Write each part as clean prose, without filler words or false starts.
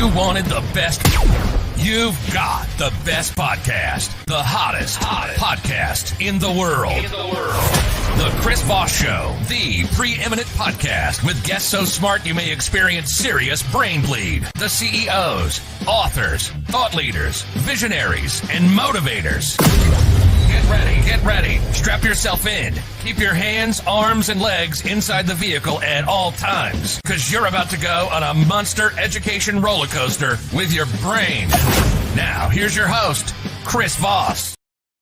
You wanted the best. You've got the best podcast, the hottest podcast in the world. The Chris Voss Show, the preeminent podcast with guests so smart you may experience serious brain bleed. The CEOs, authors, thought leaders, visionaries, and motivators. Get ready. Strap yourself in. Keep your hands, arms, and legs inside the vehicle at all times, because you're about to go on a monster education roller coaster with your brain. Now, here's your host, Chris Voss.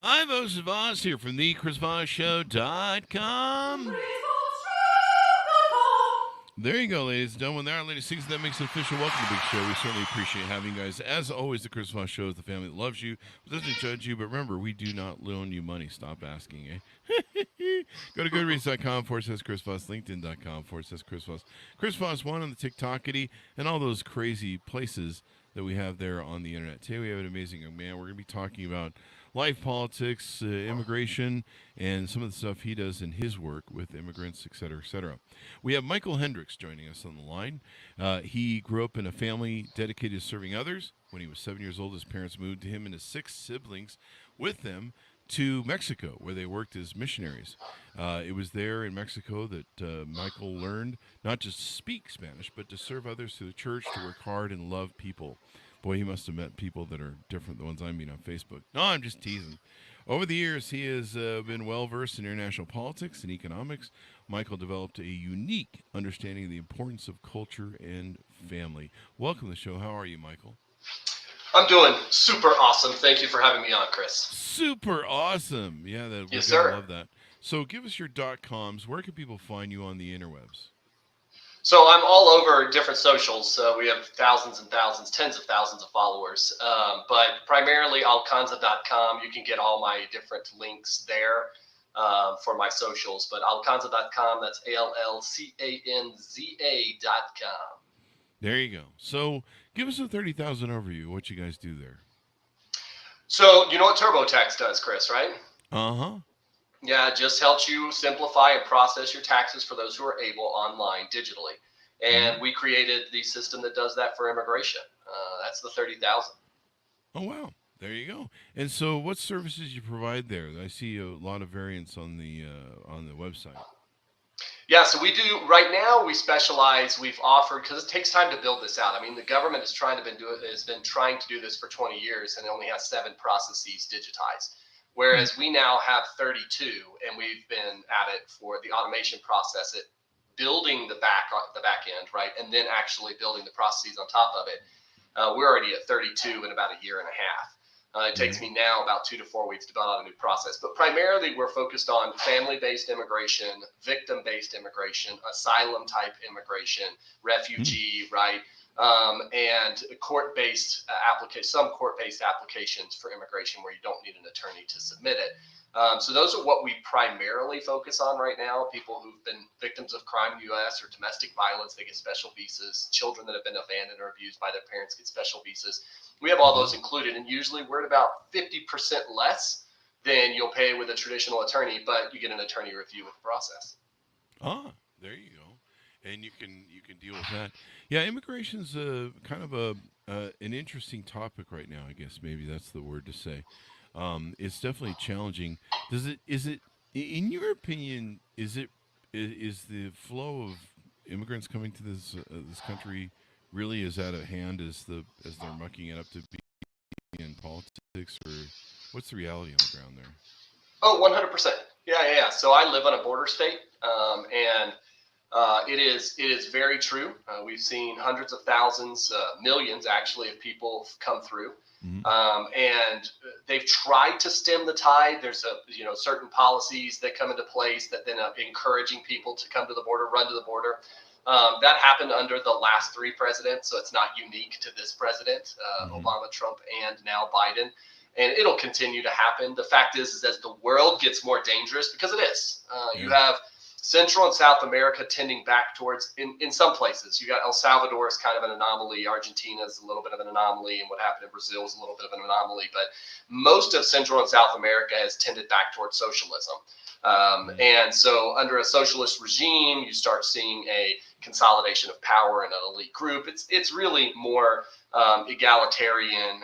I'm Chris Voss here from thechrisvossshow.com. There you go, ladies and gentlemen. There are latest things that makes it official. Welcome to the big show. We certainly appreciate having you guys. As always, the Chris Voss Show is the family that loves you, doesn't judge you. But remember, we do not loan you money. Stop asking, eh? Go to goodreads.com/Chris Voss, LinkedIn.com/Chris Voss, Chris Voss 1 on the TikTokity, and all those crazy places that we have there on the internet. Today we have an amazing young man. We're going to be talking about life, politics, immigration, and some of the stuff he does in his work with immigrants, et cetera, et cetera. We have Michael Hendricks joining us on the line. He grew up in a family dedicated to serving others. When he was 7 years old, his parents moved him and his 6 siblings with them to Mexico, where they worked as missionaries. It was there in Mexico that Michael learned not just to speak Spanish, but to serve others through the church, to work hard and love people. Boy, he must have met people that are different than the ones I meet on Facebook. No, I'm just teasing. Over the years, he has been well-versed in international politics and economics. Michael developed a unique understanding of the importance of culture and family. Welcome to the show. How are you, Michael? I'm doing super awesome. Thank you for having me on, Chris. Super awesome. Yeah, yes, sir. I love that. So give us your .coms. Where can people find you on the interwebs? So I'm all over different socials. We have thousands and thousands, tens of thousands of followers. But primarily alcanza.com. You can get all my different links there for my socials. But alcanza.com, that's ALLCANZA.com. There you go. So give us a 30,000 overview of what you guys do there. So you know what TurboTax does, Chris, right? Uh-huh. Yeah, it just helps you simplify and process your taxes for those who are able online digitally. And we created the system that does that for immigration. That's the 30,000. Oh, wow. There you go. And so what services you provide there? I see a lot of variants on the website. Yeah, so we do right now. We specialize. We've offered, because it takes time to build this out. I mean, the government has been trying to do this for 20 years, and it only has 7 processes digitized. Whereas we now have 32, and we've been at it for the automation process, building the back end, right, and then actually building the processes on top of it. We're already at 32 in about a year and a half. It takes me now about 2 to 4 weeks to build out a new process. But primarily, we're focused on family-based immigration, victim-based immigration, asylum-type immigration, refugee, right? And court-based some court-based applications for immigration where you don't need an attorney to submit it. So those are what we primarily focus on right now. People who've been victims of crime in the U.S. or domestic violence, they get special visas. Children that have been abandoned or abused by their parents get special visas. We have all those included, and usually we're at about 50% less than you'll pay with a traditional attorney, but you get an attorney review with the process. Ah, there you go. And you can deal with that. Yeah, immigration's kind of an interesting topic right now. I guess maybe that's the word to say. It's definitely challenging. Is it in your opinion? Is the flow of immigrants coming to this country really as out of hand as they're mucking it up to be in politics, or what's the reality on the ground there? Oh, 100%. Yeah. So I live on a border state, and it is very true. We've seen hundreds of thousands, millions actually, of people come through, and they've tried to stem the tide. There's certain policies that come into place that then are encouraging people to come to the border, run to the border. That happened under the last 3 presidents, so it's not unique to this president, Obama, Trump, and now Biden. And it'll continue to happen. The fact is as the world gets more dangerous, because it is, you have Central and South America tending back towards, in some places, you got El Salvador is kind of an anomaly. Argentina is a little bit of an anomaly, and what happened in Brazil is a little bit of an anomaly. But most of Central and South America has tended back towards socialism. And so under a socialist regime, you start seeing consolidation of power in an elite group. It's really more egalitarian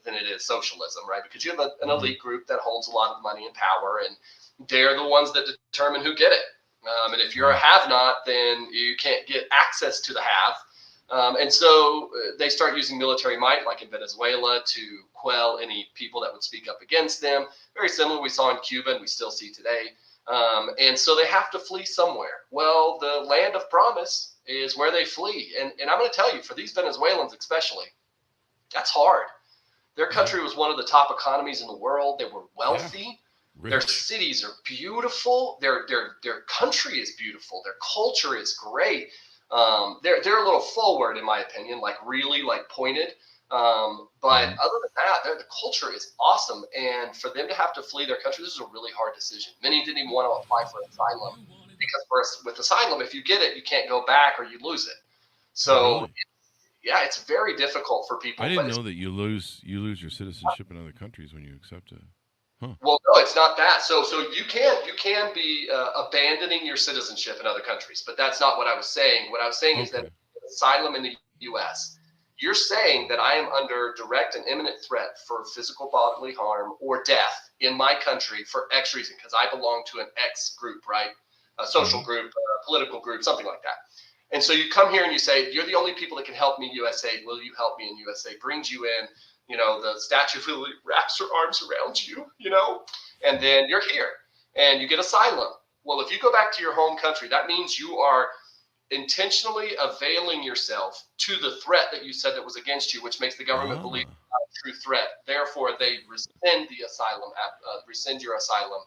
than it is socialism, right? Because you have an elite group that holds a lot of money and power, and they're the ones that determine who get it. And if you're a have-not, then you can't get access to the have. And so they start using military might, like in Venezuela, to quell any people that would speak up against them. Very similar we saw in Cuba and we still see today. And so they have to flee somewhere. Well, the land of promise is where they flee. And I'm going to tell you, for these Venezuelans especially, that's hard. Their country was one of the top economies in the world. They were wealthy. Their cities are beautiful. Their country is beautiful. Their culture is great. They're a little forward, in my opinion, like really like pointed. But other than that, the culture is awesome. And for them to have to flee their country, this is a really hard decision. Many didn't even want to apply for asylum because with asylum, if you get it, you can't go back or you lose it. So yeah, it's very difficult for people. I didn't know that you lose your citizenship in other countries when you accept it. Huh. Well, no, it's not that. So you can be abandoning your citizenship in other countries, but that's not what I was saying. What I was saying is that asylum in the U.S., you're saying that I am under direct and imminent threat for physical bodily harm or death in my country for X reason, because I belong to an X group, right? A social group, a political group, something like that. And so you come here and you say, you're the only people that can help me, USA. Will you help me in USA? Brings you in. You know, the Statue of Liberty wraps her arms around you, you know, and then you're here and you get asylum. Well, if you go back to your home country, that means you are intentionally availing yourself to the threat that you said that was against you, which makes the government believe it's not a true threat. Therefore, they rescind the asylum, rescind your asylum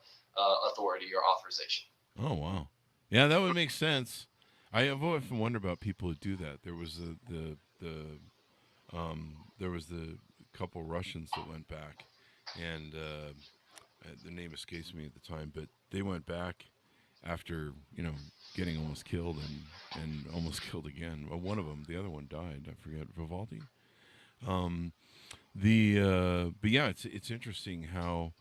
authority or authorization. Oh, wow. Yeah, that would make sense. I have often wondered about people who do that. There was the couple Russians that went back, and the name escapes me at the time, but they went back after getting almost killed and almost killed again. Well, one of them, the other one died. I forget, Vivaldi. But yeah, it's interesting how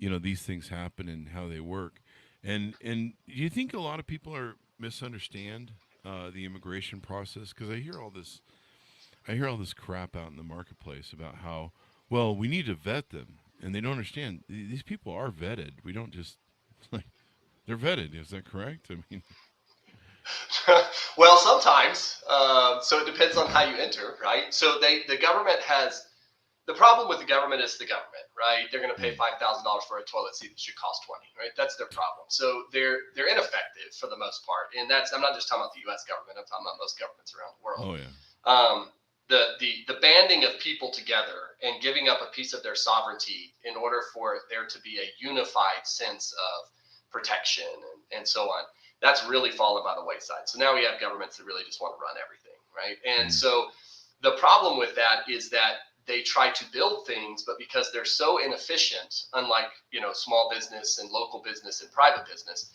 these things happen and how they work. And do you think a lot of people misunderstand the immigration process? Because I hear all this crap out in the marketplace about how, well, we need to vet them, and they don't understand. These people are vetted. We don't just they're vetted. Is that correct? I mean, well, sometimes. So it depends on how you enter, right? So the government has. The problem with the government is the government, right? They're going to pay $5,000 for a toilet seat that should cost $20, right? That's their problem. So they're ineffective for the most part, and I'm not just talking about the U.S. government. I'm talking about most governments around the world. Oh yeah. The banding of people together and giving up a piece of their sovereignty in order for there to be a unified sense of protection and so on, that's really fallen by the wayside. So now we have governments that really just want to run everything, right? And so the problem with that is that they try to build things, but because they're so inefficient, unlike small business and local business and private business,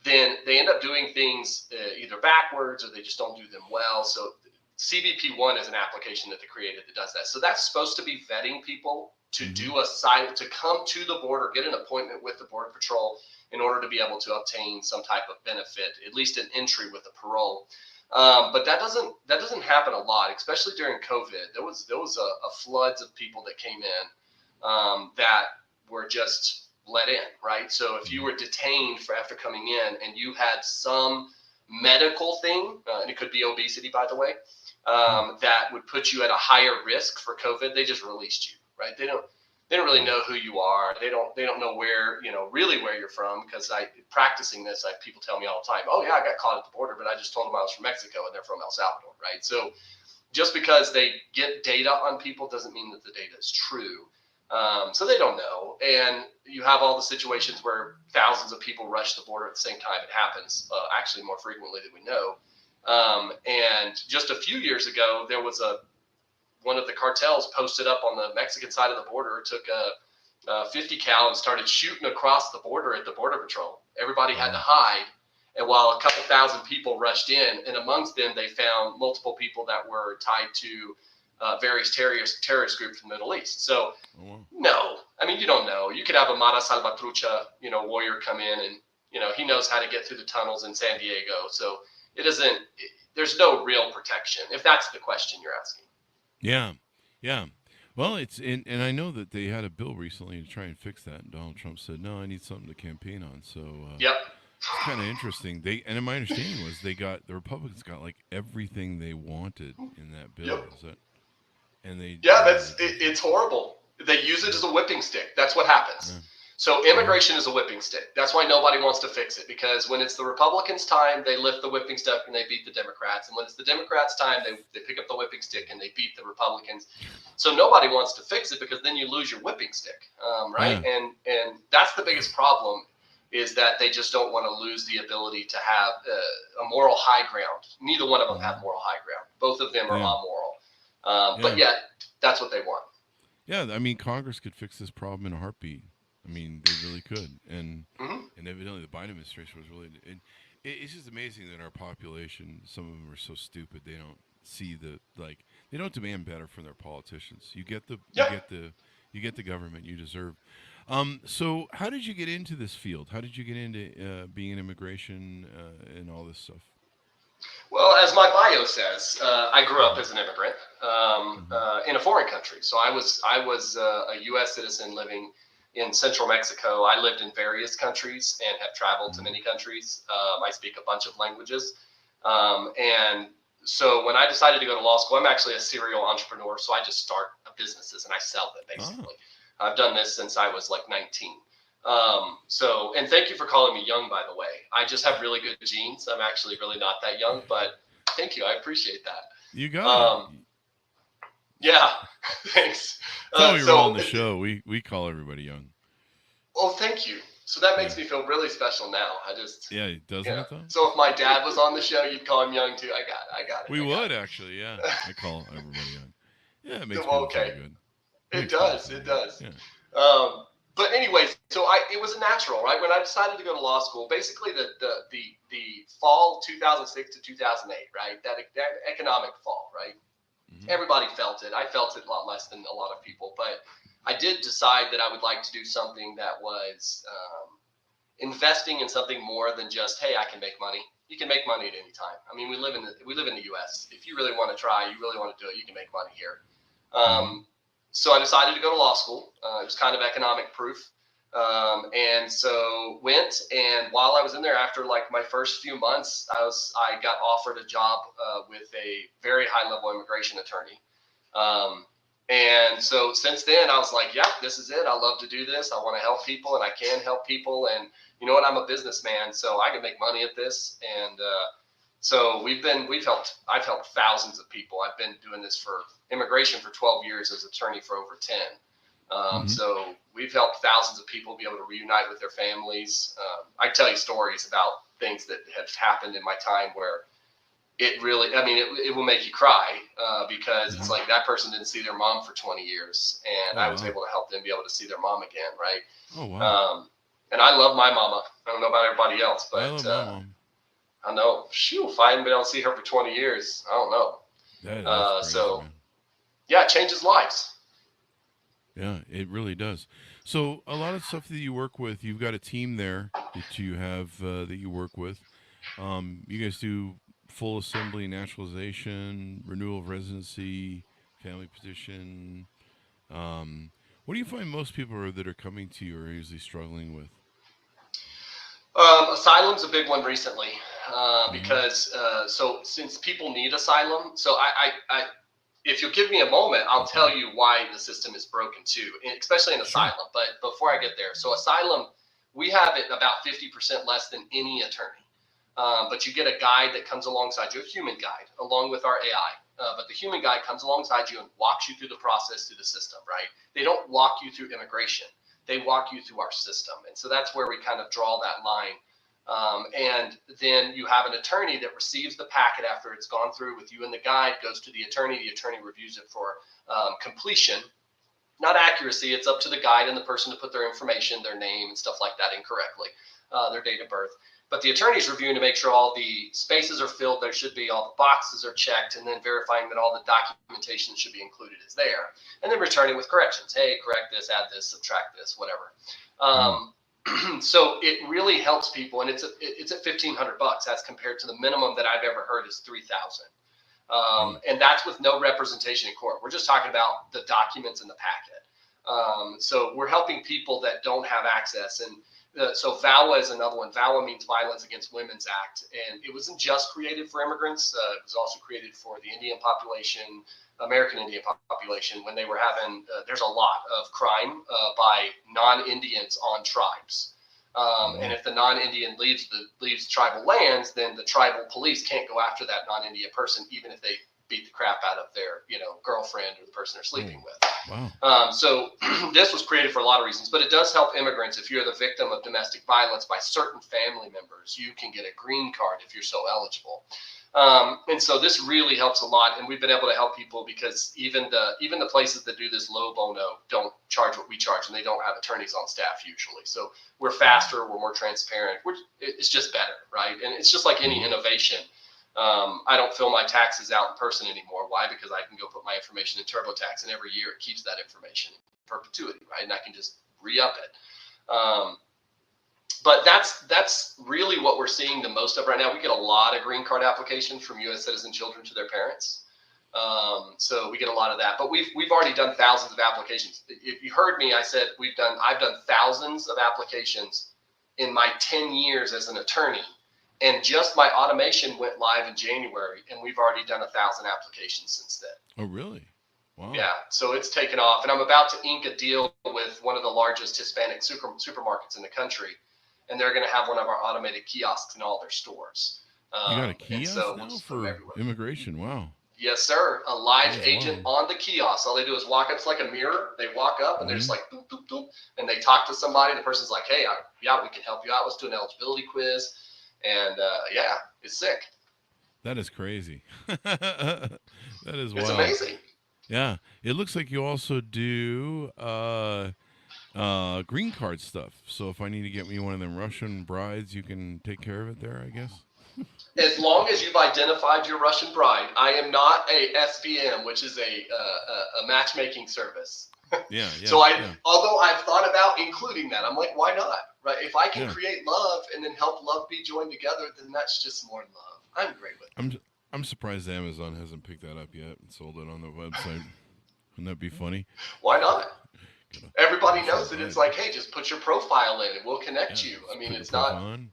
then they end up doing things either backwards or they just don't do them well. So CBP1 is an application that they created that does that. So that's supposed to be vetting people to do to come to the border, get an appointment with the Border Patrol in order to be able to obtain some type of benefit, at least an entry with a parole. But that doesn't happen a lot, especially during COVID. There was a floods of people that came in that were just let in, right? So if you were detained after coming in and you had some medical thing, and it could be obesity, by the way, that would put you at a higher risk for COVID, they just released you, right? They don't really know who you are. They don't know where, really where you're from. Because practicing this, people tell me all the time, oh yeah, I got caught at the border, but I just told them I was from Mexico and they're from El Salvador, right? So just because they get data on people doesn't mean that the data is true. So they don't know. And you have all the situations where thousands of people rush the border at the same time. It happens actually more frequently than we know. And just a few years ago, there was one of the cartels posted up on the Mexican side of the border, took a 50 cal and started shooting across the border at the Border Patrol. Everybody had to hide. And while a couple thousand people rushed in, and amongst them, they found multiple people that were tied to various terrorist groups in the Middle East. So, no, I mean, you don't know. You could have a Mara Salvatrucha, warrior come in and, he knows how to get through the tunnels in San Diego. So it isn't. There's no real protection, if that's the question you're asking. Yeah, yeah. Well, and I know that they had a bill recently to try and fix that, and Donald Trump said, "No, I need something to campaign on." So Yep. it's kind of interesting. And my understanding was the Republicans got like everything they wanted in that bill. Yep. Is that? And they It's horrible. They use it as a whipping stick. That's what happens. Yeah. So immigration is a whipping stick. That's why nobody wants to fix it, because when it's the Republicans' time, they lift the whipping stick and they beat the Democrats. And when it's the Democrats' time, they pick up the whipping stick and they beat the Republicans. So nobody wants to fix it, because then you lose your whipping stick, right? Yeah. And that's the biggest problem, is that they just don't want to lose the ability to have a moral high ground. Neither one of them have moral high ground. Both of them are amoral. But yet, that's what they want. Yeah, I mean, Congress could fix this problem in a heartbeat. I mean, they really could, and evidently the Biden administration was really. And it's just amazing that our population, some of them are so stupid, they don't see they don't demand better from their politicians. You get the government you deserve. So how did you get into this field? How did you get into being in immigration and all this stuff? Well, as my bio says, I grew up as an immigrant in a foreign country. So I was a U.S. citizen living in central Mexico. I lived in various countries and have traveled to many countries. I speak a bunch of languages. And so when I decided to go to law school, I'm actually a serial entrepreneur. So I just start businesses and I sell them, basically. I've done this since I was like 19. And thank you for calling me young, by the way. I just have really good genes. I'm actually really not that young, but thank you. I appreciate that. You got it. Yeah, thanks. That's how we're on the show. We call everybody young. Oh, thank you. So that makes me feel really special now. Doesn't it though? So if my dad was on the show, you'd call him young too. I got it. We would actually, yeah. I call everybody young. Yeah, it makes me feel good. It does. Yeah. But anyways, so it was a natural, right? When I decided to go to law school, basically the fall 2006 to 2008, right? That economic fall, right? Mm-hmm. Everybody felt it. I felt it a lot less than a lot of people, but I did decide that I would like to do something that was investing in something more than just, hey, I can make money. You can make money at any time. I mean, we live in the U.S. If you really want to try, you really want to do it, you can make money here. So I decided to go to law school. It was kind of economic proof. And so went, and while I was in there, after like my first few months, I got offered a job with a very high level immigration attorney. And so since then I was like, yeah, this is it. I love to do this. I want to help people, and I can help people. And you know what? I'm a businessman, so I can make money at this. And so I've helped thousands of people. I've been doing this for immigration for 12 years as attorney for over 10. So we've helped thousands of people be able to reunite with their families. I tell you stories about things that have happened in my time where it really, I mean, it will make you cry because it's like that person didn't see their mom for 20 years, and I was able to help them be able to see their mom again, right? Oh, wow. And I love my mama. I don't know about everybody else, but I love my mom. I know. Shoot, if I hadn't been able to see her for 20 years, I don't know. That is crazy, man. Yeah, it changes lives. Yeah, it really does. So a lot of stuff that you work with, you've got a team there that you have that you work with. You guys do full assembly, naturalization, renewal of residency, family petition. What do you find most people that are coming to you are usually struggling with? Asylum's a big one recently because so since people need asylum, so I if you'll give me a moment, I'll tell you why the system is broken too, especially in asylum. But before I get there, so asylum, we have it about 50% less than any attorney. But you get a guide that comes alongside you, a human guide, along with our AI. But the human guide comes alongside you and walks you through the process, through the system, right? They don't walk you through immigration. They walk you through our system. And so that's where we kind of draw that line. And then you have an attorney that receives the packet after it's gone through with you and the guide, goes to the attorney reviews it for completion. Not accuracy, it's up to the guide and the person to put their information, their name and stuff like that incorrectly, their date of birth. But the attorney's reviewing to make sure all the spaces are filled, there should be, all the boxes are checked, and then verifying that all the documentation that should be included is there. And then returning with corrections. Hey, correct this, add this, subtract this, whatever. So it really helps people, and it's at $1,500 as compared to the minimum that I've ever heard is $3,000. And that's with no representation in court. We're just talking about the documents in the packet. So we're helping people that don't have access. And so VAWA is another one. VAWA means Violence Against Women's Act. And it wasn't just created for immigrants. It was also created for the Indian population, American Indian population, when they were having, there's a lot of crime by non-Indians on tribes. And if the non-Indian leaves tribal lands, then the tribal police can't go after that non-Indian person, even if they beat the crap out of their, girlfriend or the person they're sleeping with. Wow. So this was created for a lot of reasons, but it does help immigrants. If you're the victim of domestic violence by certain family members, you can get a green card if you're so eligible. And so this really helps a lot, and we've been able to help people because even the places that do this low bono don't charge what we charge, and they don't have attorneys on staff usually. So we're faster, we're more transparent. It's just better, right? And it's just like any innovation. I don't fill my taxes out in person anymore. Why? Because I can go put my information in TurboTax, and every year it keeps that information in perpetuity, right? And I can just re-up it. But that's really what we're seeing the most of right now. We get a lot of green card applications from U.S. citizen children to their parents. So we get a lot of that. But we've already done thousands of applications. If you heard me, I said I've done thousands of applications in my 10 years as an attorney. And just my automation went live in January, and we've already done 1,000 applications since then. Oh, really? Wow. Yeah, so it's taken off. And I'm about to ink a deal with one of the largest Hispanic supermarkets in the country. And they're going to have one of our automated kiosks in all their stores. You got a kiosk now we'll for immigration? Wow. Yes, sir. A live agent on the kiosk. All they do is walk up. It's like a mirror. They walk up and they're just like, boop, boop, boop. And they talk to somebody. The person's like, hey, we can help you out. Let's do an eligibility quiz. And it's sick. That is crazy. That is wild. It's amazing. Yeah. It looks like you also do green card stuff. So if I need to get me one of them Russian brides, you can take care of it there, I guess. As long as you've identified your Russian bride. I am not a SVM, which is a matchmaking service. Yeah. So although I've thought about including that, I'm like, why not? Right? If I can create love and then help love be joined together, then that's just more love. I'm great with it. I'm surprised Amazon hasn't picked that up yet and sold it on their website. Wouldn't that be funny? Why not? Everybody knows that it's like, hey, just put your profile in and we'll connect you. I mean, it's not. On.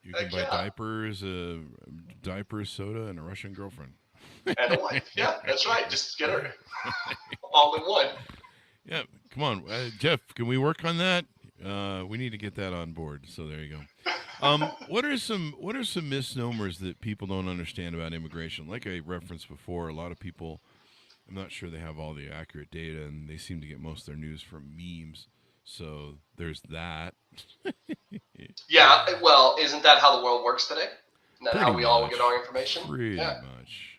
You can buy diapers, soda, and a Russian girlfriend. And a wife. Yeah, that's right. Just get her all in one. Yeah, come on, Jeff. Can we work on that? We need to get that on board. So there you go. What are some misnomers that people don't understand about immigration? Like I referenced before, a lot of people, I'm not sure they have all the accurate data, and they seem to get most of their news from memes. So there's that. Yeah, well, isn't that how the world works today? Isn't that Pretty how we all much. get our information? Pretty much.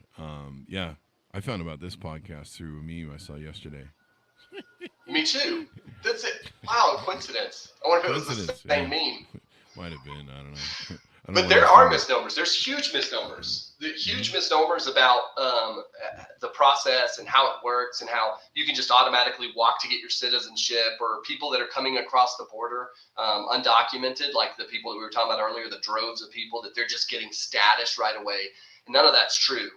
I found about this podcast through a meme I saw yesterday. Me too. That's it. Wow, coincidence. I wonder if it was the same meme. Might have been. I don't know. But there are misnomers. There's huge misnomers. The huge misnomers about the process and how it works and how you can just automatically walk to get your citizenship, or people that are coming across the border undocumented, like the people that we were talking about earlier, the droves of people that they're just getting status right away. And none of that's true.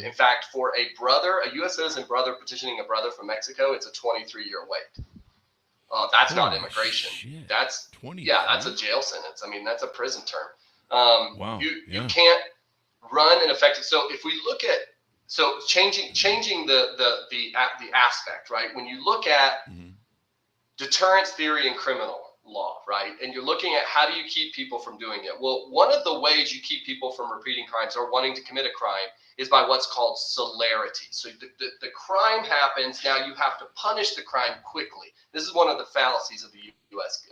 In fact, for a U.S. citizen brother petitioning a brother from Mexico, it's a 23-year wait. That's not immigration. Shit. That's 20. That's a jail sentence. I mean, that's a prison term. Wow. You can't run an effective. So if we look at changing the aspect, right? When you look at deterrence theory and criminal law, right? And you're looking at how do you keep people from doing it? Well, one of the ways you keep people from repeating crimes or wanting to commit a crime is by what's called celerity. So the crime happens, now you have to punish the crime quickly. This is one of the fallacies of the U.S.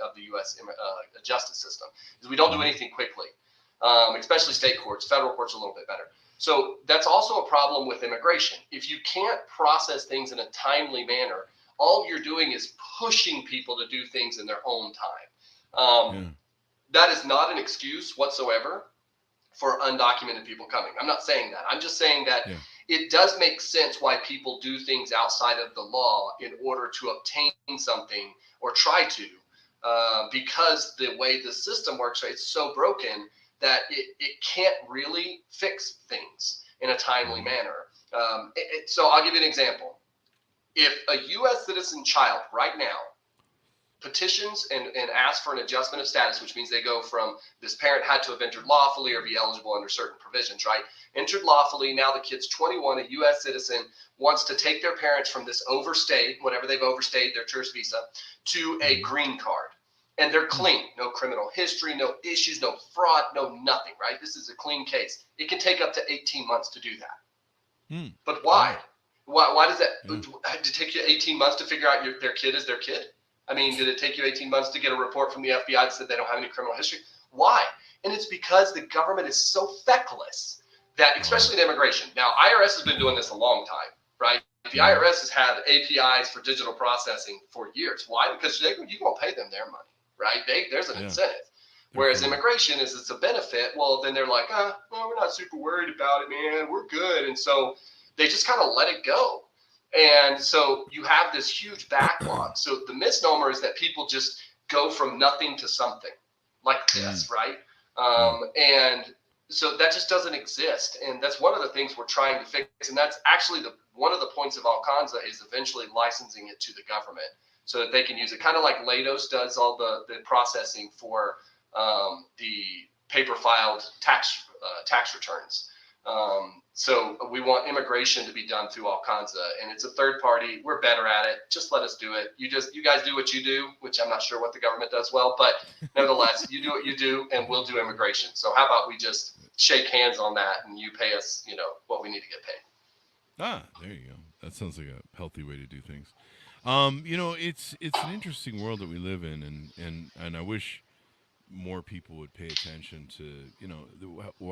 Justice system, is we don't do anything quickly, especially state courts. Federal courts are a little bit better. So that's also a problem with immigration. If you can't process things in a timely manner, all you're doing is pushing people to do things in their own time. That is not an excuse whatsoever for undocumented people coming. I'm not saying that. I'm just saying that it does make sense why people do things outside of the law in order to obtain something or try to. because the way the system works, right, it's so broken that it can't really fix things in a timely manner. So I'll give you an example. If a U.S. citizen child right now petitions and asks for an adjustment of status, which means they go from this parent had to have entered lawfully or be eligible under certain provisions, right? Entered lawfully, now the kid's 21, a U.S. citizen, wants to take their parents from this overstayed, whatever they've overstayed, their tourist visa, to a green card. And they're clean, no criminal history, no issues, no fraud, no nothing, right? This is a clean case. It can take up to 18 months to do that. But why? Why does that did it take you 18 months to figure out their kid is their kid? I mean, did it take you 18 months to get a report from the FBI that said they don't have any criminal history? Why? And it's because the government is so feckless that, especially in immigration. Now, IRS has been doing this a long time, right? The IRS has had APIs for digital processing for years. Why? Because you won't pay them their money, right? There's an incentive. Whereas immigration it's a benefit. Well, then they're like, well, we're not super worried about it, man. We're good. And so they just kind of let it go. And so you have this huge backlog. So the misnomer is that people just go from nothing to something like this, right? And so that just doesn't exist. And that's one of the things we're trying to fix. And that's actually one of the points of Alcanza is eventually licensing it to the government so that they can use it. Kind of like Lados does all the processing for the paper filed tax returns. So we want immigration to be done through Alcanza, and it's a third party. We're better at it. Just let us do it. You guys do what you do, which I'm not sure what the government does well, but nevertheless, you do what you do, and we'll do immigration. So how about we just shake hands on that, and you pay us, what we need to get paid. There you go. That sounds like a healthy way to do things. It's an interesting world that we live in, and I wish more people would pay attention to,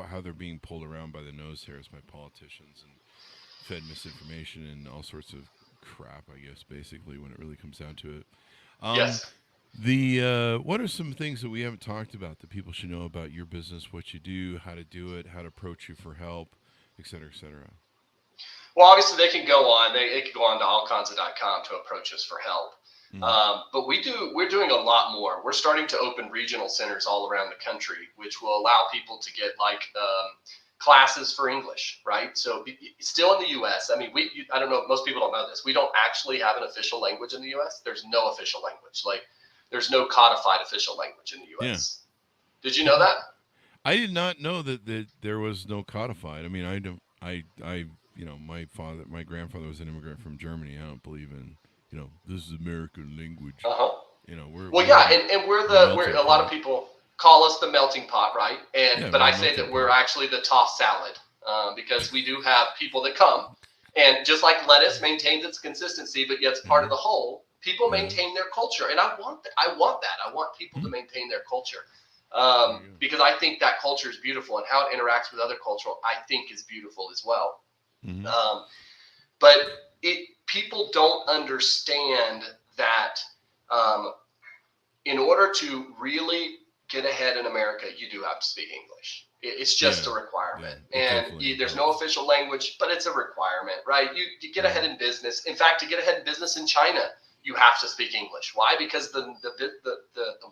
how they're being pulled around by the nose hairs by politicians and fed misinformation and all sorts of crap, I guess, basically, when it really comes down to it. Yes. What are some things that we haven't talked about that people should know about your business, what you do, how to do it, how to approach you for help, et cetera, et cetera? Well, obviously they can go on to alcanza.com to approach us for help. But we're doing a lot more. We're starting to open regional centers all around the country, which will allow people to get classes for English, right? So still in the U.S., I mean, I don't know, most people don't know this. We don't actually have an official language in the U.S. There's no official language. There's no codified official language in the U.S. Yeah. Did you know that? I did not know that there was no codified. I mean, my grandfather was an immigrant from Germany. I don't believe in, this is American language. And we're a lot of people call us the melting pot, right? But I say that we're actually the tossed salad because we do have people that come, and just like lettuce maintains its consistency, but yet it's part of the whole. People maintain their culture, and I want that. I want people to maintain their culture because I think that culture is beautiful, and how it interacts with other culture, I think, is beautiful as well. But people don't understand that in order to really get ahead in America, you do have to speak English. It's just a requirement. There's no official language, but it's a requirement, right? You get ahead in business. In fact, to get ahead in business in China, you have to speak English. Why? Because the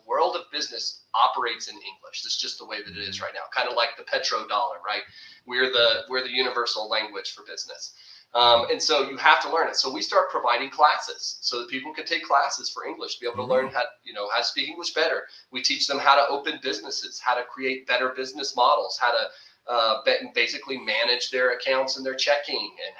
world of business operates in English. That's just the way that it is right now. Kind of like the petrodollar, right? We're the universal language for business. And so you have to learn it. So we start providing classes so that people can take classes for English, to be able to learn how to speak English better. We teach them how to open businesses, how to create better business models, how to basically manage their accounts and their checking, and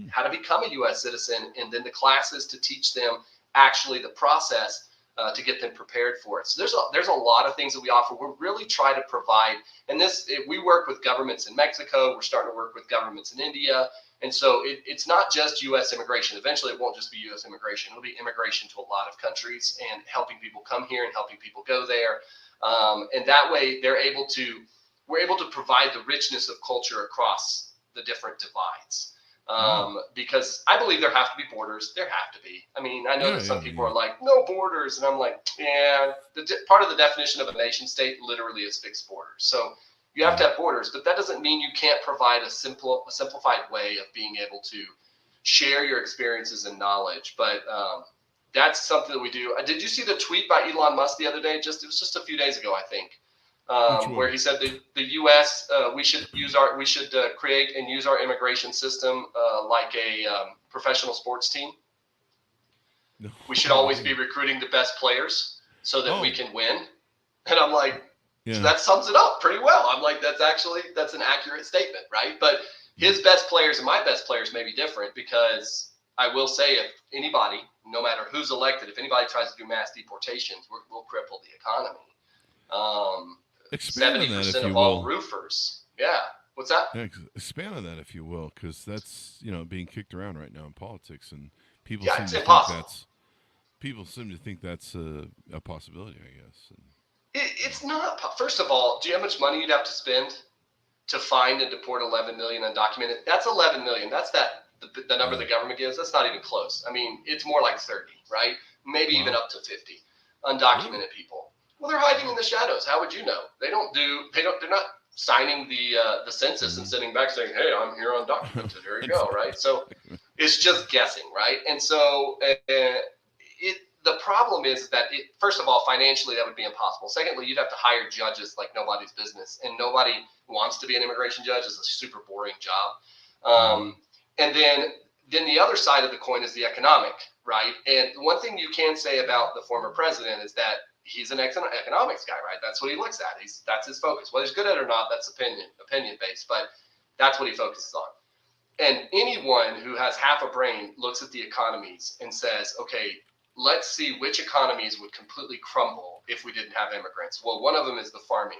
how to become a U.S. citizen, and then the classes to teach them actually the process to get them prepared for it. So there's a lot of things that we offer. We're really trying to provide, and we work with governments in Mexico. We're starting to work with governments in India. And so it's not just U.S. immigration. Eventually, it won't just be U.S. immigration. It'll be immigration to a lot of countries and helping people come here and helping people go there. And that way, we're able to provide the richness of culture across the different divides. Because I believe there have to be borders. There have to be. I mean, I know that some people are like, no borders. And I'm like, part of the definition of a nation state literally is fixed borders. So you have to have borders, but that doesn't mean you can't provide a simplified way of being able to share your experiences and knowledge. But that's something that we do. Did you see the tweet by Elon Musk the other day? It was just a few days ago, I think, where he said the U.S. We should create and use our immigration system like a professional sports team. No. We should always be recruiting the best players so that we can win. And I'm like, so that sums it up pretty well. I'm like, that's an accurate statement, right? But his best players and my best players may be different, because I will say, if anybody, no matter who's elected, if anybody tries to do mass deportations, we'll cripple the economy. Expand on that, 70% if you of all will. roofers. Yeah. What's that? Yeah, expand on that, if you will, because that's being kicked around right now in politics, and people Yeah, seem it's to impossible. think that's a possibility, I guess. It's not. First of all, do you know how much money you'd have to spend to find and deport 11 million undocumented? That's 11 million. That's the number the government gives. That's not even close. I mean, it's more like 30, right? Maybe even up to 50 undocumented people. Well, they're hiding in the shadows. How would you know? They're not signing the census and sitting back saying, "Hey, I'm here undocumented. Here you go," right? So it's just guessing, right? And so the problem is that first of all, financially that would be impossible. Secondly, you'd have to hire judges like nobody's business, and nobody wants to be an immigration judge. It's a super boring job. And then the other side of the coin is the economic, right? And one thing you can say about the former president is that he's an economics guy, right? That's what he looks at. That's his focus. Whether he's good at it or not, that's opinion based, but that's what he focuses on. And anyone who has half a brain looks at the economies and says, okay, let's see which economies would completely crumble if we didn't have immigrants. Well, one of them is the farming.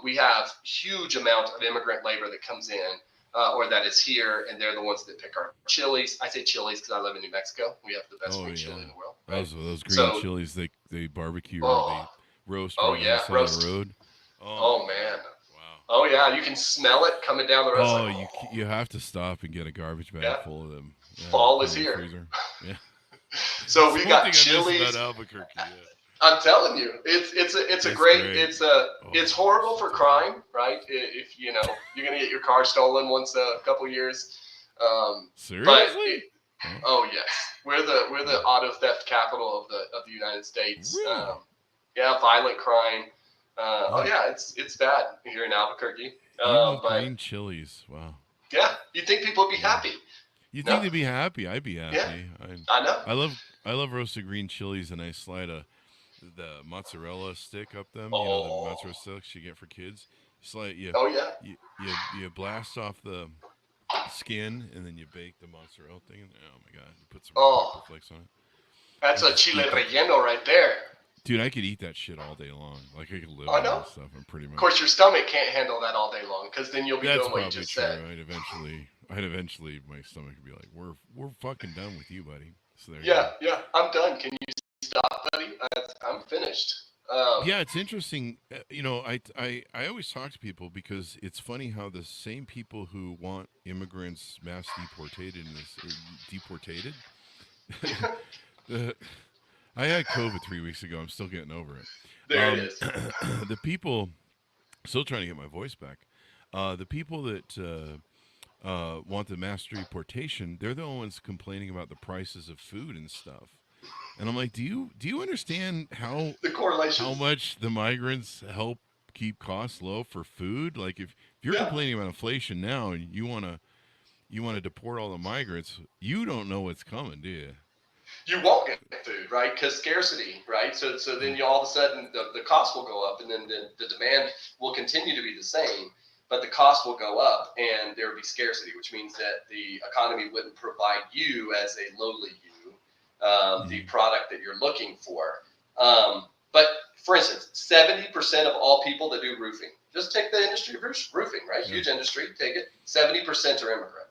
We have huge amount of immigrant labor that comes in or that is here, and they're the ones that pick our chilies. I say chilies because I live in New Mexico. We have the best green chili in the world. Right? Those green chilies, they barbecue or they roast on the side of the road. Oh, man. Wow. Oh, yeah. You can smell it coming down the road. Oh, you have to stop and get a garbage bag full of them. Yeah, fall is here. Yeah. So we got chilies. Albuquerque, yeah. I'm telling you, it's horrible for crime, right? If you're gonna get your car stolen once a couple years. Seriously? Oh yes, we're the auto theft capital of the United States. Really? Violent crime. It's bad here in Albuquerque. Green chilies, wow. Yeah, you'd think people would be happy. You think they'd be happy? I'd be happy. Yeah, I know. I love roasted green chilies, and I slide the mozzarella stick up them. Oh. You know, the mozzarella sticks you get for kids. You blast off the skin, and then you bake the mozzarella thing. And, oh my god, you put some pepper flakes on it. That's a chile relleno right there. Dude, I could eat that shit all day long. Like I could live on that stuff. I'm pretty much. Of course, your stomach can't handle that all day long, because then you'll be doing what you just said. I'd eventually, my stomach would be like, "We're fucking done with you, buddy." So there. Yeah, I'm done. Can you stop, buddy? I'm finished. Yeah, it's interesting. I always talk to people because it's funny how the same people who want immigrants mass deported. I had COVID 3 weeks ago. I'm still getting over it. There it is. The people, still trying to get my voice back. The people that want the mass deportation, they're the ones complaining about the prices of food and stuff. And I'm like, do you understand how much the migrants help keep costs low for food? Like if you're complaining about inflation now and you want to deport all the migrants, you don't know what's coming, do you? You won't get food, right? Because scarcity, right? So then all of a sudden the cost will go up, and then the demand will continue to be the same, but the cost will go up, and there will be scarcity, which means that the economy wouldn't provide you as a lowly you the product that you're looking for. But for instance, 70% of all people that do roofing, just take the industry of roofing, right? Yeah. Huge industry, take it. 70% are immigrant.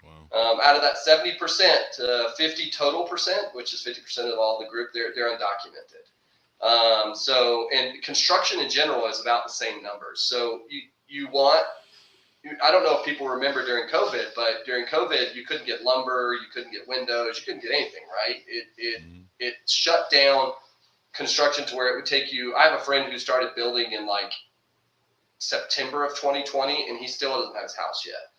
Wow. Out of that 70%, 50 total percent, which is 50% of all the group, they're undocumented. And construction in general is about the same numbers. So I don't know if people remember during COVID, but during COVID, you couldn't get lumber, you couldn't get windows, you couldn't get anything, right? It shut down construction to where it would take you. I have a friend who started building in like September of 2020, and he still doesn't have his house yet.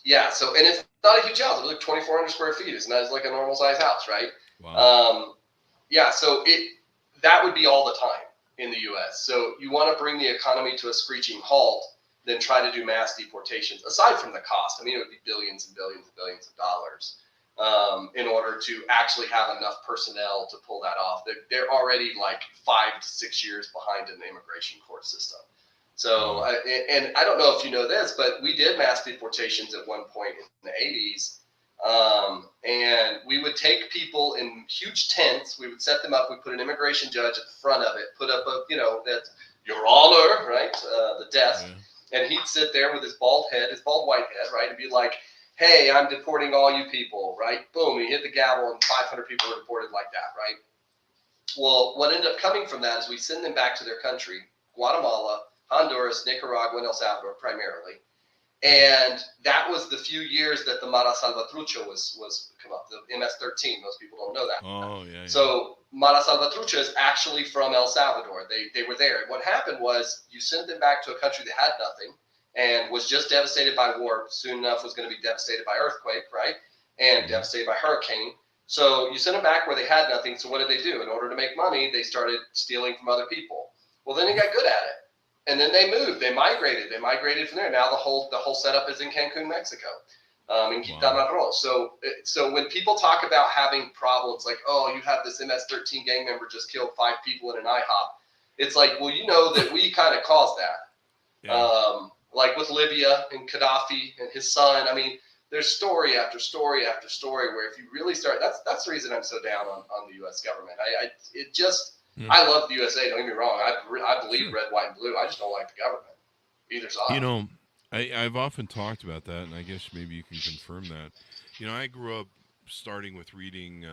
Yeah. So, and it's not a huge house. It was like 2,400 square feet. It's not like a normal size house, right? Wow. Yeah, so that would be all the time in the U.S. So you want to bring the economy to a screeching halt, then try to do mass deportations. Aside from the cost, I mean, it would be billions and billions and billions of dollars in order to actually have enough personnel to pull that off. They're already like 5 to 6 years behind in the immigration court system. So, and I don't know if you know this, but we did mass deportations at one point in the 80s. And we would take people in huge tents. We would set them up. We put an immigration judge at the front of it, put up that's Your Honor, right? The desk. Yeah. And he'd sit there with his bald white head, right? And be like, hey, I'm deporting all you people, right? Boom. He hit the gavel and 500 people were deported like that, right? Well, what ended up coming from that is we send them back to their country, Guatemala, Honduras, Nicaragua, and El Salvador primarily. And that was the few years that the Mara Salvatrucha was come up, the MS-13. Most people don't know that. Oh, yeah. So Mara Salvatrucha is actually from El Salvador. They were there. And what happened was you sent them back to a country that had nothing and was just devastated by war. Soon enough was going to be devastated by earthquake, right? And devastated by hurricane. So you sent them back where they had nothing. So what did they do? In order to make money, they started stealing from other people. Well, then they got good at it. And then they moved. They migrated from there. Now the whole setup is in Cancun, Mexico, in Quintana Roo. So when people talk about having problems like, oh, you have this MS-13 gang member just killed 5 people in an IHOP, it's like, well, you know that we kind of caused that. Yeah. Like with Libya and Gaddafi and his son. I mean, there's story after story after story where if you really start, that's the reason I'm so down on the U.S. government. I love the USA. Don't get me wrong. I believe red, white, and blue. I just don't like the government. Either side. You know, I've often talked about that, and I guess maybe you can confirm that. You know, I grew up starting with reading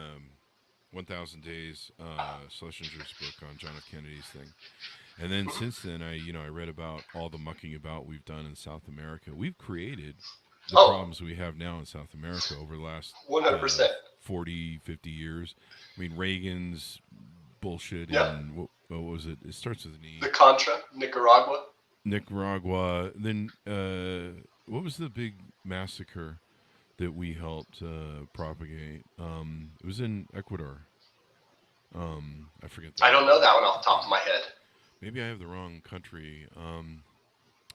1,000 Days, Schlesinger's book on John F. Kennedy's thing. And then since then, I read about all the mucking about we've done in South America. We've created the problems we have now in South America over the last 100%. 40, 50 years. I mean, Reagan's bullshit. Yeah. And what was it? It starts with an E. The Contra, Nicaragua. Then what was the big massacre that we helped propagate? It was in Ecuador. I forget. I don't know that one off the top of my head. Maybe I have the wrong country.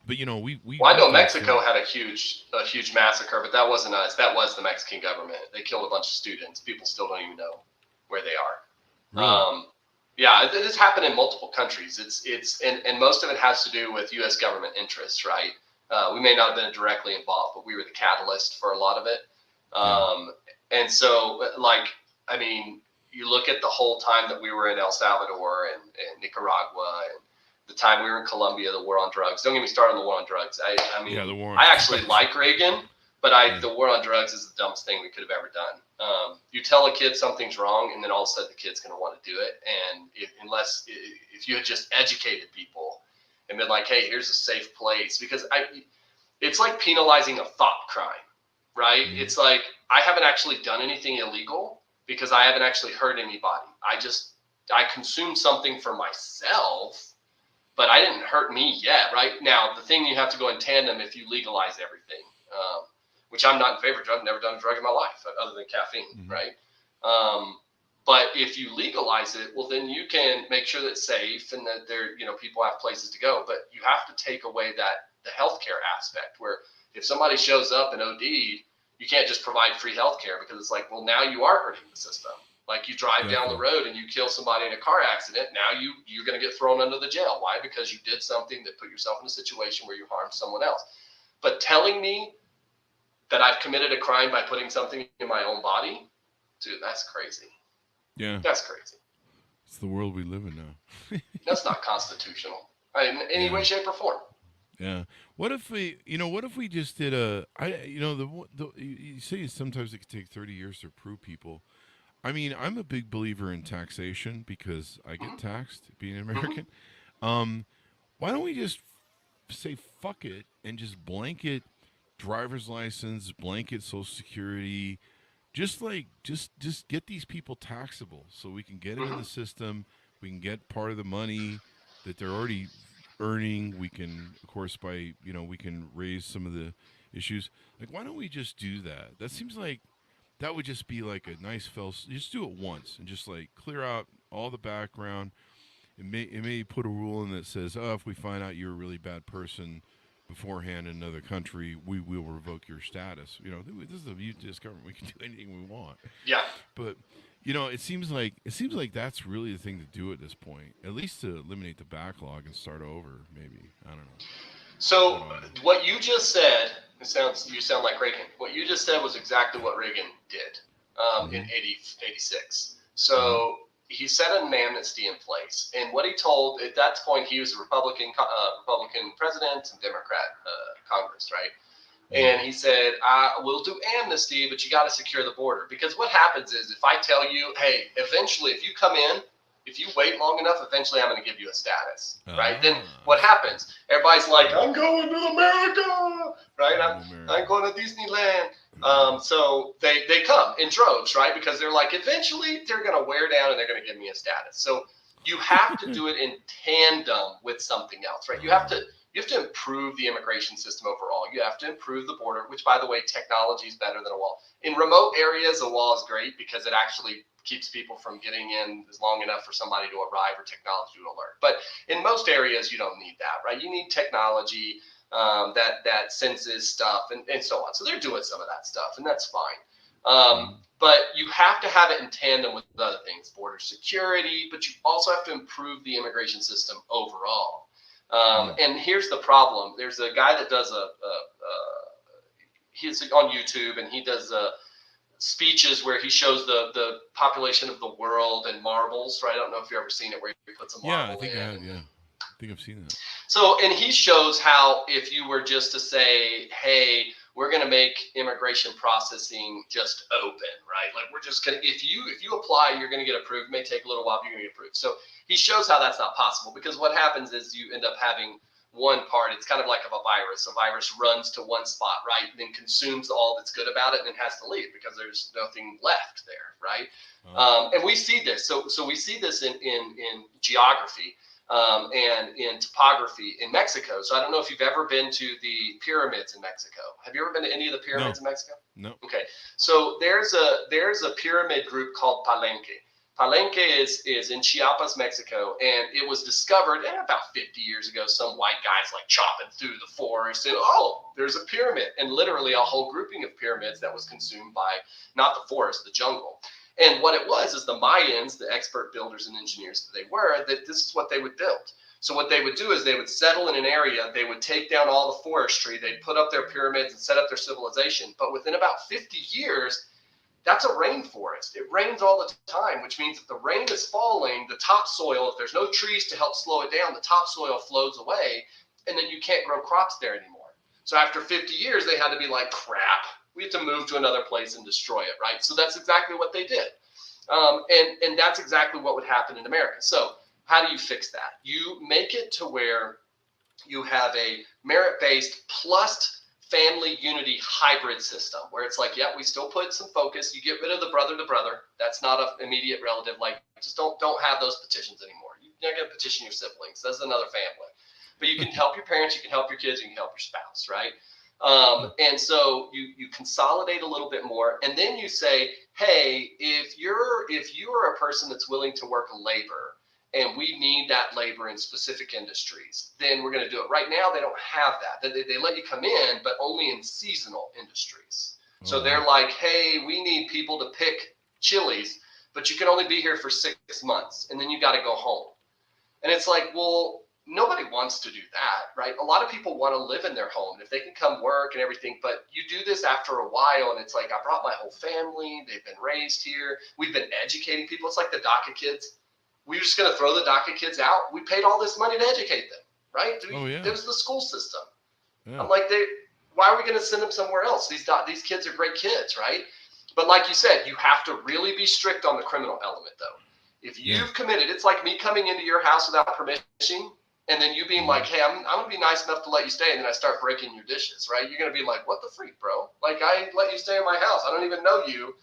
But you know, we. Well, I know Mexico had a huge massacre, but that wasn't us. That was the Mexican government. They killed a bunch of students. People still don't even know where they are. Really? Yeah, this happened in multiple countries. And most of it has to do with U.S. government interests, right? We may not have been directly involved, but we were the catalyst for a lot of it. And so, you look at the whole time that we were in El Salvador and Nicaragua, and the time we were in Colombia, the war on drugs. Don't get me started on the war on drugs. The war on I actually like Reagan, but the war on drugs is the dumbest thing we could have ever done. You tell a kid something's wrong, and then all of a sudden the kid's going to want to do it. And if you had just educated people and been like, hey, here's a safe place, because it's like penalizing a thought crime, right? Mm-hmm. It's like, I haven't actually done anything illegal because I haven't actually hurt anybody. I consumed something for myself, but I didn't hurt me yet, right? Now, the thing you have to go in tandem if you legalize everything, which I'm not in favor of drugs. I've never done a drug in my life other than caffeine, right? But if you legalize it, well, then you can make sure that it's safe and that people have places to go. But you have to take away the healthcare aspect, where if somebody shows up and OD'd, you can't just provide free healthcare, because it's like, well, now you are hurting the system. Like, you drive down the road and you kill somebody in a car accident. Now you're going to get thrown under the jail. Why? Because you did something that put yourself in a situation where you harmed someone else. But telling me that I've committed a crime by putting something in my own body, dude, that's crazy. Yeah. That's crazy. It's the world we live in now. That's not constitutional in any way, shape, or form. Yeah. What if we just did you say sometimes it could take 30 years to prove people. I mean, I'm a big believer in taxation because I get taxed being an American. Why don't we just say fuck it and just blanket driver's license, blanket Social Security, just get these people taxable so we can get into the system, we can get part of the money that they're already earning. We can, of course, we can raise some of the issues. Like, why don't we just do that? That seems like that would just be like a nice just do it once and just like clear out all the background. It may put a rule in that says, oh, if we find out you're a really bad person beforehand in another country, we will revoke your status. This is a U.S. government. We can do anything we want. Yeah. But it seems like that's really the thing to do at this point. At least to eliminate the backlog and start over. Maybe, I don't know. So what you just said, you sound like Reagan. What you just said was exactly what Reagan did in 86. So he set an amnesty in place, and what he told at that point, he was a Republican president and Democrat Congress, right? And he said, we'll do amnesty, but you got to secure the border. Because what happens is if I tell you, hey, eventually if you come in, if you wait long enough, eventually I'm going to give you a status, right? Then what happens? Everybody's like, I'm going to America, right? I'm going to Disneyland. So they come in droves, right? Because they're like, eventually they're going to wear down and they're going to give me a status. So you have to do it in tandem with something else, right? You have to improve the immigration system overall. You have to improve the border, which, by the way, technology is better than a wall. In remote areas, a wall is great because it actually keeps people from getting in as long enough for somebody to arrive or technology to alert. But in most areas, you don't need that, right? You need technology that senses stuff and so on. So they're doing some of that stuff, and that's fine. But you have to have it in tandem with other things, border security, but you also have to improve the immigration system overall. And here's the problem. There's a guy that does he's on YouTube, and he does speeches where he shows the population of the world in marbles, right? I don't know if you've ever seen it where he puts a marble I think in. I have, yeah. I think I've seen that. So, and he shows how if you were just to say, hey, we're going to make immigration processing just open, right? Like we're just going to, if you apply, you're going to get approved. It may take a little while, but you're going to get approved. So he shows how that's not possible, because what happens is you end up having one part. It's kind of like a virus. A virus runs to one spot, right? And then consumes all that's good about it and then has to leave because there's nothing left there, right? And we see this. So we see this in geography. And in topography in Mexico. So I don't know if you've ever been to the pyramids in Mexico. Have you ever been to any of the pyramids in Mexico? No. Okay. So there's a pyramid group called Palenque. Palenque is in Chiapas, Mexico, and it was discovered about 50 years ago. Some white guys like chopping through the forest and, there's a pyramid, and literally a whole grouping of pyramids that was consumed by not the forest, the jungle. And what it was is the Mayans, the expert builders and engineers that they were, that this is what they would build. So what they would do is they would settle in an area, they would take down all the forestry, they'd put up their pyramids and set up their civilization. But within about 50 years, that's a rainforest. It rains all the time, which means if the rain is falling, the topsoil, if there's no trees to help slow it down, the topsoil flows away, and then you can't grow crops there anymore. So after 50 years, they had to be like, crap, we have to move to another place and destroy it, right? So that's exactly what they did. And that's exactly what would happen in America. So how do you fix that? You make it to where you have a merit-based plus family unity hybrid system where it's like, we still put some focus. You get rid of the brother to brother. That's not an immediate relative. Like, just don't have those petitions anymore. You're not going to petition your siblings. That's another family. But you can help your parents, you can help your kids, you can help your spouse, right? And so you consolidate a little bit more, and then you say, hey, if you are a person that's willing to work labor, and we need that labor in specific industries, then we're going to do it. Right now, they don't have that. They let you come in, but only in seasonal industries. So they're like, hey, we need people to pick chilies, but you can only be here for 6 months, and then you got to go home. And it's like, well, nobody wants to do that, right? A lot of people want to live in their home if they can come work and everything, but you do this after a while, and it's like, I brought my whole family. They've been raised here. We've been educating people. It's like the DACA kids. We're just going to throw the DACA kids out. We paid all this money to educate them, right? It was the school system. Yeah. I'm like, why are we going to send them somewhere else? These kids are great kids, right? But like you said, you have to really be strict on the criminal element, though. If you've committed, it's like me coming into your house without permission, and then you being like, hey, I'm going to be nice enough to let you stay, and then I start breaking your dishes, right? You're going to be like, what the freak, bro? Like, I let you stay in my house. I don't even know you,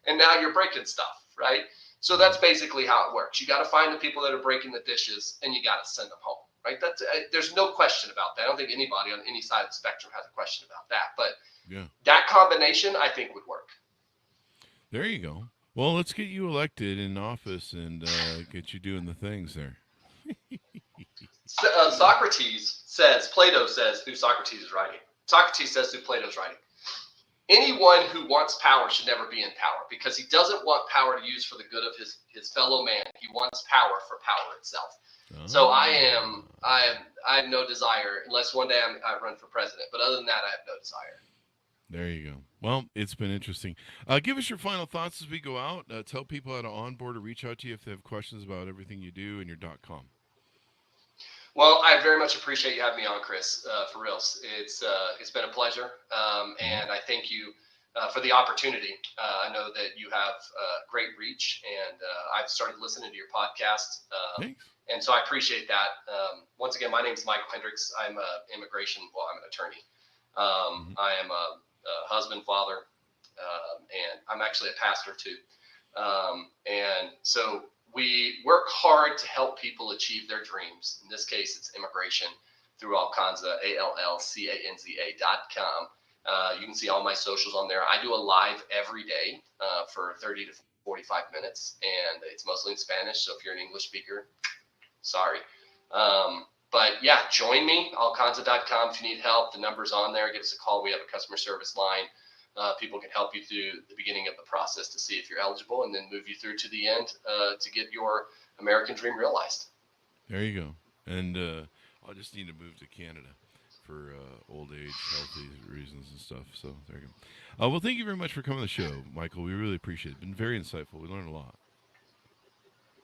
and now you're breaking stuff, right? So that's basically how it works. You got to find the people that are breaking the dishes, and you got to send them home, right? That's there's no question about that. I don't think anybody on any side of the spectrum has a question about that. But that combination, I think, would work. There you go. Well, let's get you elected in office and get you doing the things there. Socrates says, Plato says, through Socrates' is writing. Socrates says through Plato's writing, anyone who wants power should never be in power, because he doesn't want power to use for the good of his fellow man. He wants power for power itself. Oh. So I have no desire, unless one day I run for president. But other than that, I have no desire. There you go. Well, it's been interesting. Give us your final thoughts as we go out. Tell people how to onboard or reach out to you if they have questions about everything you do and your .com. Well, I very much appreciate you having me on, Chris. For reals, it's been a pleasure, and I thank you for the opportunity. I know that you have great reach, and I've started listening to your podcast, and so I appreciate that. Once again, my name is Michael Hendricks. I'm I'm an attorney. I am a husband, father, and I'm actually a pastor too. And so we work hard to help people achieve their dreams. In this case, it's immigration through Alcanza, ALLCANZA.com. You can see all my socials on there. I do a live every day for 30 to 45 minutes, and it's mostly in Spanish. So if you're an English speaker, sorry. But yeah, join me, Alcanza.com. If you need help, the number's on there. Give us a call. We have a customer service line. People can help you through the beginning of the process to see if you're eligible, and then move you through to the end to get your American dream realized. There you go. And I'll just need to move to Canada for old age, healthy reasons and stuff. So there you go. Well, thank you very much for coming on the show, Michael. We really appreciate it. It's been very insightful. We learned a lot.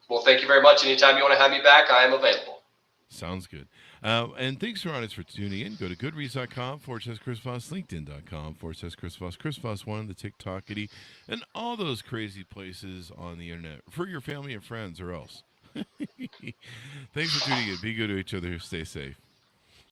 Well, thank you very much. Anytime you want to have me back, I am available. Sounds good. And thanks for audience for tuning in. Go to goodreads.com/Chris Voss, LinkedIn.com/Chris Voss, Chris Voss1, the TikTokity, and all those crazy places on the internet for your family and friends or else. Thanks for tuning in. Be good to each other. Stay safe.